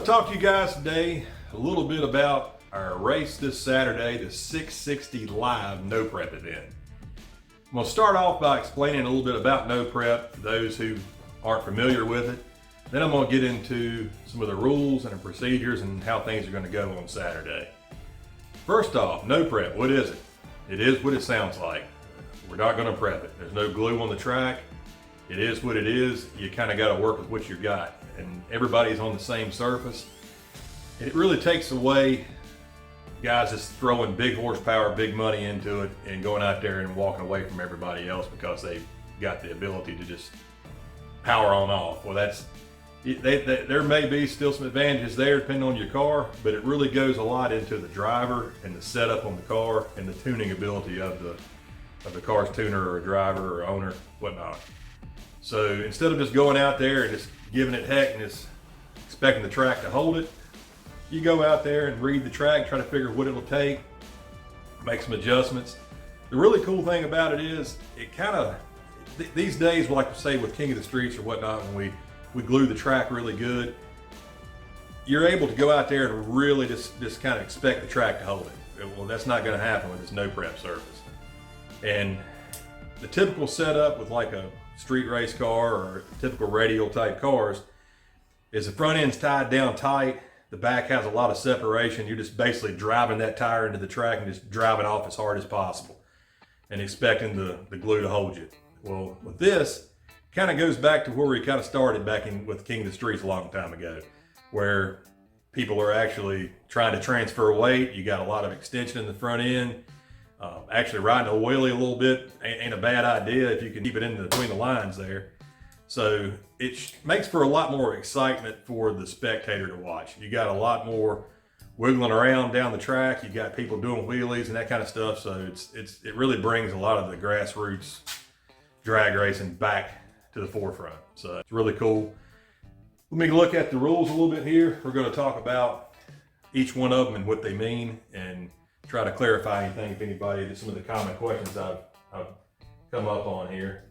want to talk to you guys today a little bit about our race this Saturday, the 660 Live No Prep event. I'm going to start off by explaining a little bit about No Prep for those who aren't familiar with it. Then I'm going to get into some of the rules and the procedures and how things are going to go on Saturday. First off, No Prep, what is it? It is what it sounds like. We're not going to prep it. There's no glue on the track. It is what it is. You kind of got to work with what you got. And everybody's on the same surface. And it really takes away guys just throwing big horsepower, big money into it and going out there and walking away from everybody else because they've got the ability to just power on off. Well, there may be still some advantages there depending on your car, but it really goes a lot into the driver and the setup on the car and the tuning ability of the car's tuner or driver or owner, whatnot. So instead of just going out there and just giving it heck and just expecting the track to hold it, you go out there and read the track, try to figure what it'll take, make some adjustments. The really cool thing about it is it kind of, these days, like to say with King of the Streets or whatnot, when we glue the track really good, you're able to go out there and really just kind of expect the track to hold it. Well, that's not going to happen with this no prep surface. And the typical setup with like a street race car or typical radial type cars is the front end's tied down tight, the back has a lot of separation. You're just basically driving that tire into the track and just driving off as hard as possible and expecting the glue to hold you. Well, with this, kind of goes back to where we kind of started back with King of the Streets a long time ago, where people are actually trying to transfer weight. You got a lot of extension in the front end. Actually riding a wheelie a little bit ain't a bad idea if you can keep it in between the lines there. So it makes for a lot more excitement for the spectator to watch. You got a lot more wiggling around down the track. You got people doing wheelies and that kind of stuff. So it really brings a lot of the grassroots drag racing back to the forefront. So it's really cool. Let me look at the rules a little bit here. We're going to talk about each one of them and what they mean and try to clarify anything, if anybody, some of the common questions I've come up on here.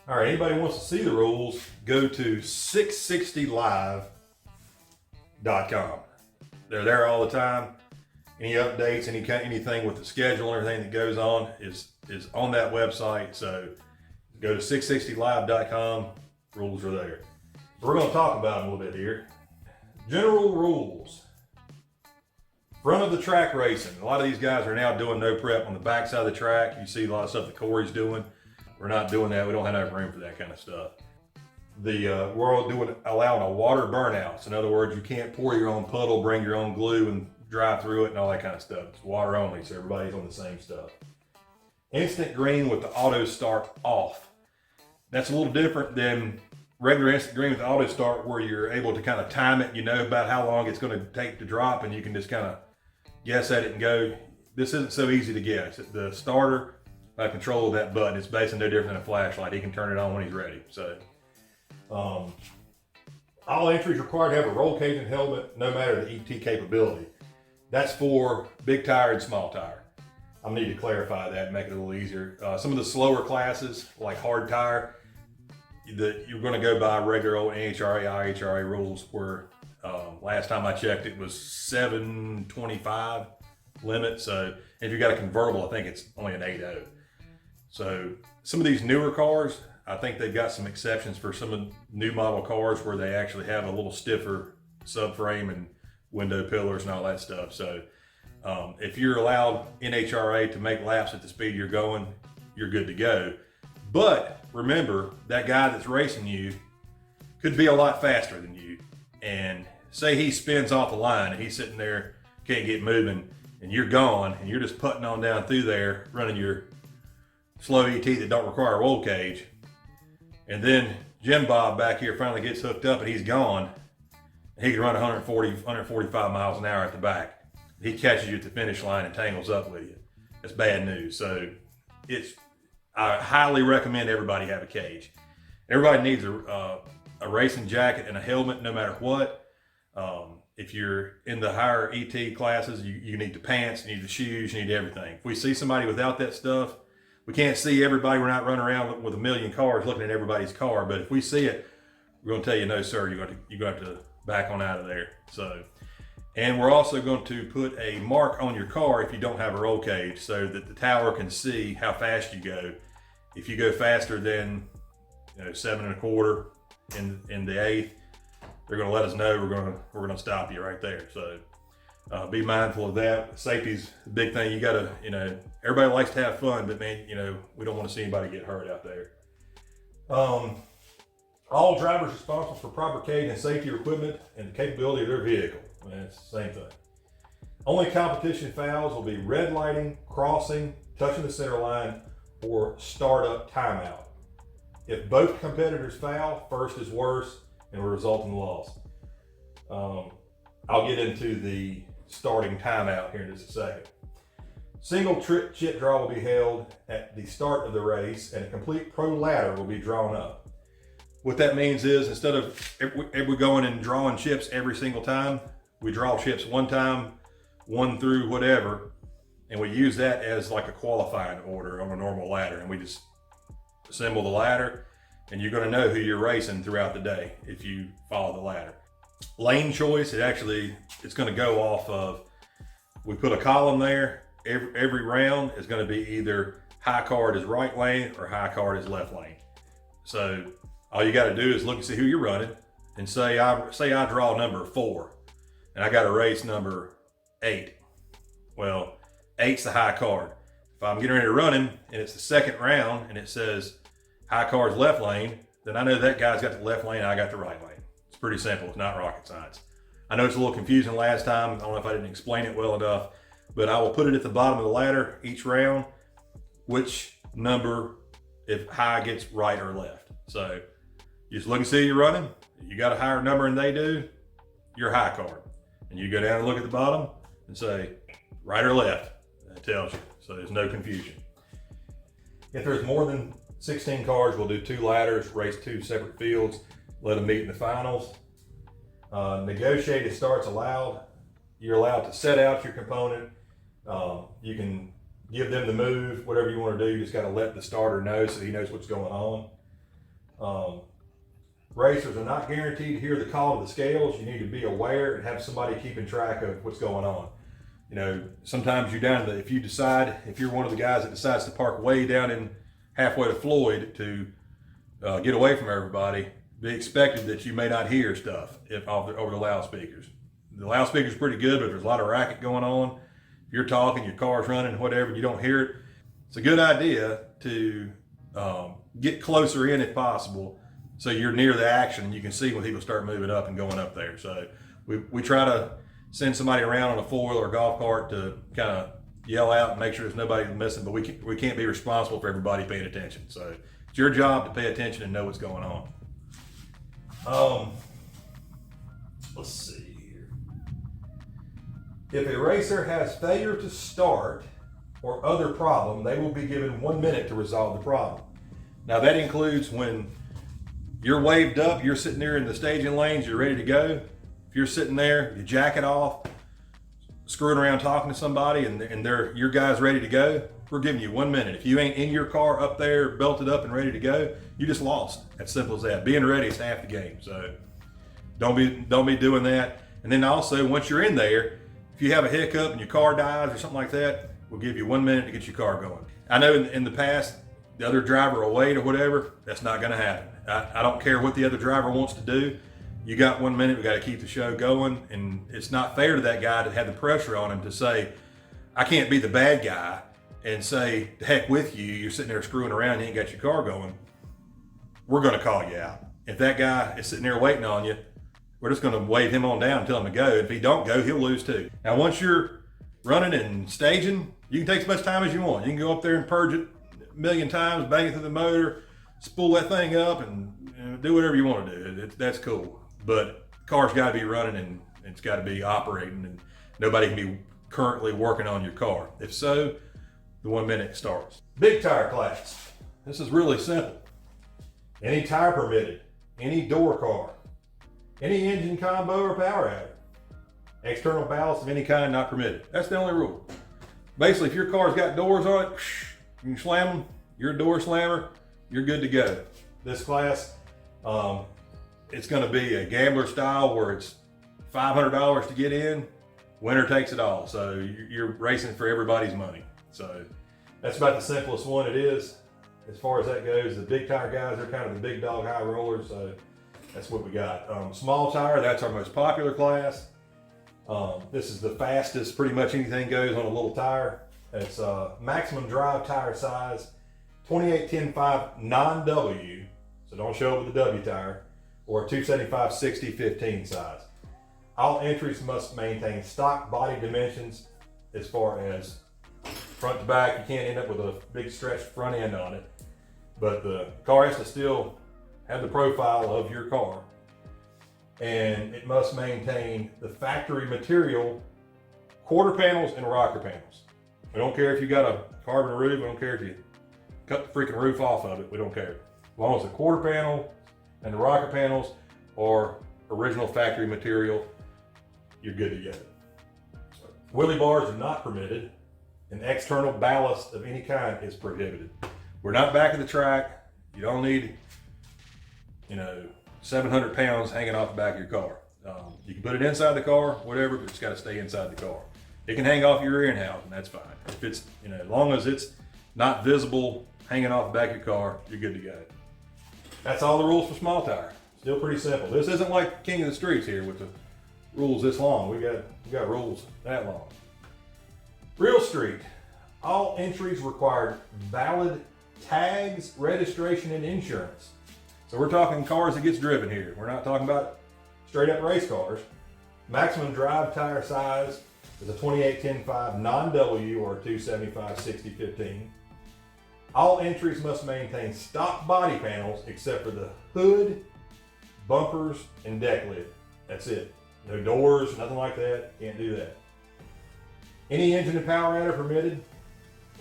All right, anybody wants to see the rules, go to 660live.com. They're there all the time. Any updates, anything with the schedule and everything that goes on is on that website. So go to 660live.com, rules are there. So we're gonna talk about them a little bit here. General rules. Front of the track racing. A lot of these guys are now doing no prep on the back side of the track. You see a lot of stuff that Corey's doing. We're not doing that. We don't have enough room for that kind of stuff. We're all allowing a water burnout. So in other words, you can't pour your own puddle, bring your own glue and drive through it and all that kind of stuff. It's water only, so everybody's on the same stuff. Instant green with the auto start off. That's a little different than regular instant green with the auto start, where you're able to kind of time it. You know about how long it's going to take to drop and you can just kind of guess at it and go. This isn't so easy to guess. The starter by control of that button, it's basically no different than a flashlight. He can turn it on when he's ready. So all entries required to have a roll cage and helmet, no matter the ET capability. That's for big tire and small tire. I need to clarify that and make it a little easier. Some of the slower classes, like hard tire, you're going to go by regular old NHRA, IHRA rules, where last time I checked it was 725 limit. So if you got a convertible, I think it's only an 8.0. So some of these newer cars, I think they've got some exceptions for some of the new model cars where they actually have a little stiffer subframe and window pillars and all that stuff. So if you're allowed NHRA to make laps at the speed you're going, you're good to go. But remember, that guy that's racing you could be a lot faster than you. And say he spins off the line and he's sitting there, can't get moving, and you're gone, and you're just putting on down through there, running your slow ET that don't require a roll cage. And then Jim Bob back here finally gets hooked up and he's gone. And he can run 145 miles an hour at the back. He catches you at the finish line and tangles up with you. That's bad news. So I highly recommend everybody have a cage. Everybody needs a racing jacket and a helmet no matter what. If you're in the higher ET classes, you need the pants, you need the shoes, you need everything. If we see somebody without that stuff, we can't see everybody. We're not running around with a million cars looking at everybody's car. But if we see it, we're going to tell you, no, sir, you're going to have to back on out of there. So, and we're also going to put a mark on your car if you don't have a roll cage, so that the tower can see how fast you go. If you go faster than 7 1/4 in the eighth, they're going to let us know. We're going to stop you right there. So be mindful of that. Safety's a big thing. You got to, everybody likes to have fun, but man, we don't want to see anybody get hurt out there. All drivers responsible for proper cage and safety equipment and the capability of their vehicle. It's the same thing. Only competition fouls will be red lighting, crossing, touching the center line, or startup timeout. If both competitors foul, first is worse and will result in loss. I'll get into the starting timeout here in just a second. Single trip chip draw will be held at the start of the race, and a complete pro ladder will be drawn up. What that means is, instead of we're going and drawing chips every single time, we draw chips one time, 1 through whatever, and we use that as like a qualifying order on a normal ladder, and we just assemble the ladder, and you're going to know who you're racing throughout the day if you follow the ladder. Lane choice, it's going to go off of, we put a column there. Every round is going to be either high card is right lane or high card is left lane. So all you got to do is look and see who you're running, and say I draw number 4 and I got a race number 8. Well, 8's the high card. If I'm getting ready to run him and it's the second round and it says high card's left lane, then I know that guy's got the left lane and I got the right lane. It's pretty simple. It's not rocket science. I know it's a little confusing last time. I don't know if I didn't explain it well enough, but I will put it at the bottom of the ladder each round, which number, if high gets right or left. So you just look and see you're running. You got a higher number than they do, you're high card. And you go down and look at the bottom and say right or left. That tells you. So there's no confusion. If there's more than 16 cars, we'll do 2 ladders, race 2 separate fields, let them meet in the finals. Negotiated starts allowed. You're allowed to set out your component. You can give them the move, whatever you want to do. You just got to let the starter know so he knows what's going on. Racers are not guaranteed to hear the call of the scales. You need to be aware and have somebody keeping track of what's going on. Sometimes you're down to if you're one of the guys that decides to park way down in halfway to Floyd to get away from everybody, be expected that you may not hear stuff over the loudspeakers. The loudspeaker's pretty good, but there's a lot of racket going on. If you're talking, your car's running, whatever, and you don't hear it, it's a good idea to get closer in if possible, so you're near the action and you can see when people start moving up and going up there. So we try to send somebody around on a four-wheel or golf cart to kind of yell out and make sure there's nobody missing, but we can't be responsible for everybody paying attention. So it's your job to pay attention and know what's going on. Let's see here. If a racer has failure to start or other problem, they will be given 1 minute to resolve the problem. Now that includes when you're waved up, you're sitting there in the staging lanes, you're ready to go. If you're sitting there, you jacket off, screwing around talking to somebody, and your guy's ready to go, we're giving you 1 minute. If you ain't in your car up there, belted up and ready to go, you just lost. As simple as that. Being ready is half the game. So don't be doing that. And then also, once you're in there, if you have a hiccup and your car dies or something like that, we'll give you 1 minute to get your car going. I know in the past, the other driver will wait or whatever. That's not going to happen. I don't care what the other driver wants to do. You got 1 minute. We got to keep the show going, and it's not fair to that guy to have the pressure on him to say, I can't be the bad guy and say, the heck with you. You're sitting there screwing around and you ain't got your car going. We're going to call you out. If that guy is sitting there waiting on you, we're just going to wave him on down and tell him to go. If he don't go, he'll lose too. Now, once you're running and staging, you can take as much time as you want. You can go up there and purge it a million times, bang it through the motor, spool that thing up, and do whatever you want to do. That's cool. But the car's got to be running and it's got to be operating, and nobody can be currently working on your car. If so, the 1 minute starts. Big tire class. This is really simple. Any tire permitted, any door car, any engine combo or power adder. External ballast of any kind not permitted. That's the only rule. Basically, if your car's got doors on it, you can slam them. You're a door slammer, you're good to go. This class, it's going to be a gambler style where it's $500 to get in, winner takes it all. So you're racing for everybody's money. So that's about the simplest one it is. As far as that goes, the big tire guys are kind of the big dog high rollers. So that's what we got. Small tire, that's our most popular class. This is the fastest pretty much anything goes on a little tire. It's maximum drive tire size, 28-10-5 non-W, so don't show up with the W tire, or 275-60-15 size. All entries must maintain stock body dimensions as far as front to back. You can't end up with a big stretched front end on it, but the car has to still have the profile of your car, and it must maintain the factory material quarter panels and rocker panels. We don't care if you got a carbon roof. We don't care if you cut the freaking roof off of it. We don't care. As long as the quarter panel and the rocker panels are original factory material, you're good to go. Wheelie bars are not permitted, and external ballast of any kind is prohibited. We're not back of the track. You don't need, 700 pounds hanging off the back of your car. You can put it inside the car, whatever, but it's got to stay inside the car. It can hang off your rear end housing, and that's fine. If it's, as long as it's not visible hanging off the back of your car, you're good to go. That's all the rules for small tire. Still pretty simple. This isn't like King of the Streets here with the rules this long. We got rules that long. Real Street. All entries require valid tags, registration, and insurance. So we're talking cars that gets driven here. We're not talking about straight up race cars. Maximum drive tire size is a 28-10-5 non-W or 275-60-15. All entries must maintain stock body panels except for the hood, bumpers, and deck lid. That's it. No doors, nothing like that. Can't do that. Any engine and power adder permitted.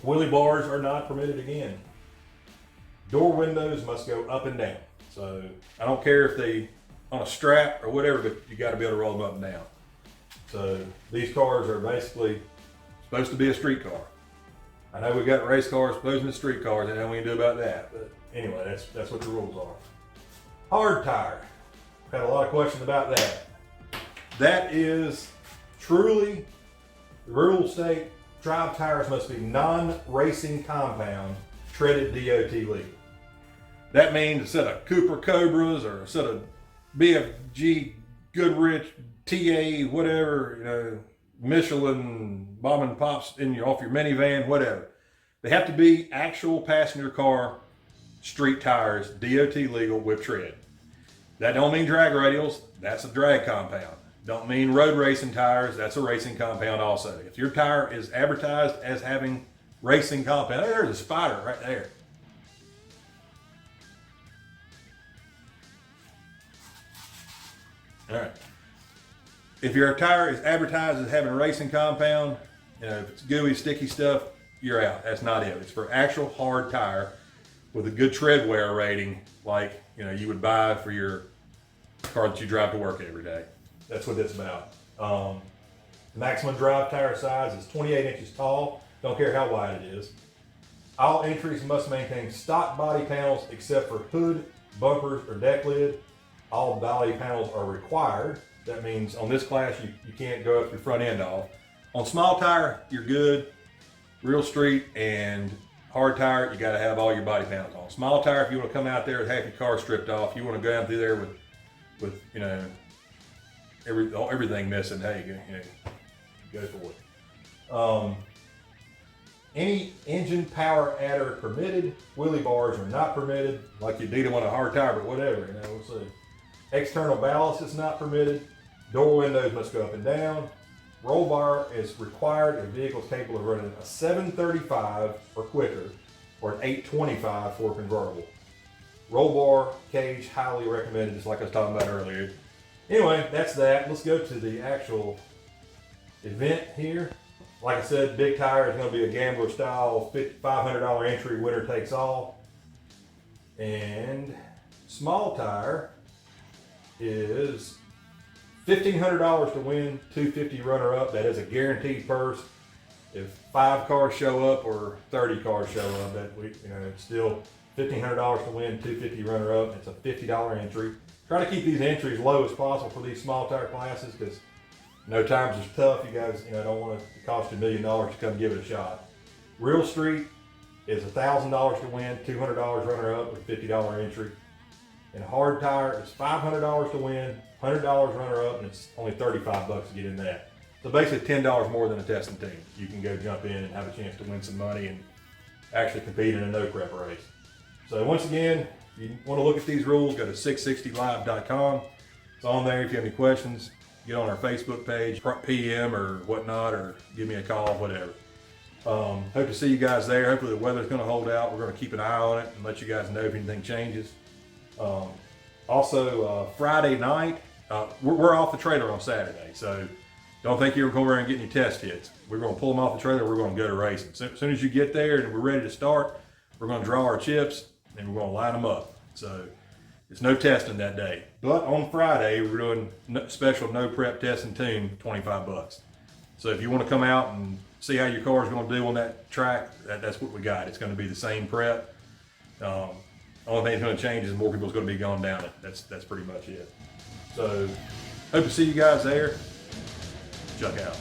Wheelie bars are not permitted again. Door windows must go up and down. So I don't care if they on a strap or whatever, but you got to be able to roll them up and down. So these cars are basically supposed to be a street car. I know we got race cars supposed to be street cars, and nothing we can do about that. But anyway, that's what the rules are. Hard tire. Had a lot of questions about that. That is truly, the rules state drive tires must be non-racing compound, treaded DOT legal. That means a set of Cooper Cobras or a set of BFG Goodrich TA, whatever, Michelin bomb and pops off your minivan, whatever. They have to be actual passenger car street tires, DOT legal with tread. That don't mean drag radials. That's a drag compound. Don't mean road racing tires. That's a racing compound also. If your tire is advertised as having racing compound, there's a spider right there. All right. If your tire is advertised as having a racing compound, if it's gooey, sticky stuff, you're out. That's not it. It's for actual hard tire with a good tread wear rating, like you would buy for your car that you drive to work every day. That's what it's about. Maximum drive tire size is 28 inches tall. Don't care how wide it is. All entries must maintain stock body panels except for hood, bumpers, or deck lid. All body panels are required. That means on this class, you can't go up your front end off. On small tire, you're good. Real Street and hard tire, you got to have all your body panels on. Small tire, if you want to come out there with half your car stripped off, you want to go down through there with everything missing, hey, go for it. Any engine power adder permitted. Wheelie bars are not permitted. Like you need them on a hard tire, but whatever, we'll see. External ballast is not permitted. Door windows must go up and down. Roll bar is required if vehicle is capable of running a 735 or quicker, or an 825 for convertible. Roll bar cage highly recommended, just like I was talking about earlier. Anyway, that's that. Let's go to the actual event here. Like I said, big tire is going to be a gambler style $500 entry, winner takes all. And small tire is $1,500 to win, $250 runner up. That is a guaranteed purse. If 5 cars show up or 30 cars show up, it's still $1,500 to win, $250 runner up. It's a $50 entry. try to keep these entries low as possible for these small tire classes, because no times is tough. You guys, don't want it to cost you $1 million to come give it a shot. Real Street is $1,000 to win, $200 runner up with $50 entry. And hard tire is $500 to win, $100 runner up, and it's only $35 to get in that. So basically $10 more than a testing team. You can go jump in and have a chance to win some money and actually compete in a no prep race. So once again, if you want to look at these rules, go to 660live.com. It's on there. If you have any questions, get on our Facebook page, PM or whatnot, or give me a call, whatever. Hope to see you guys there. Hopefully the weather's going to hold out. We're going to keep an eye on it and let you guys know if anything changes. Also, Friday night, we're off the trailer on Saturday, so don't think you're going to go around and get any test hits. We're going to pull them off the trailer. We're going to go to racing. As soon as you get there and we're ready to start, we're going to draw our chips and we're going to line them up. So it's no testing that day. But on Friday, we're doing special no prep test and tune, $25. So if you want to come out and see how your car is going to do on that track, that's what we got. It's going to be the same prep. Only thing that's going to change is more people's going to be going down it. That's pretty much it. So hope to see you guys there. Chuck out.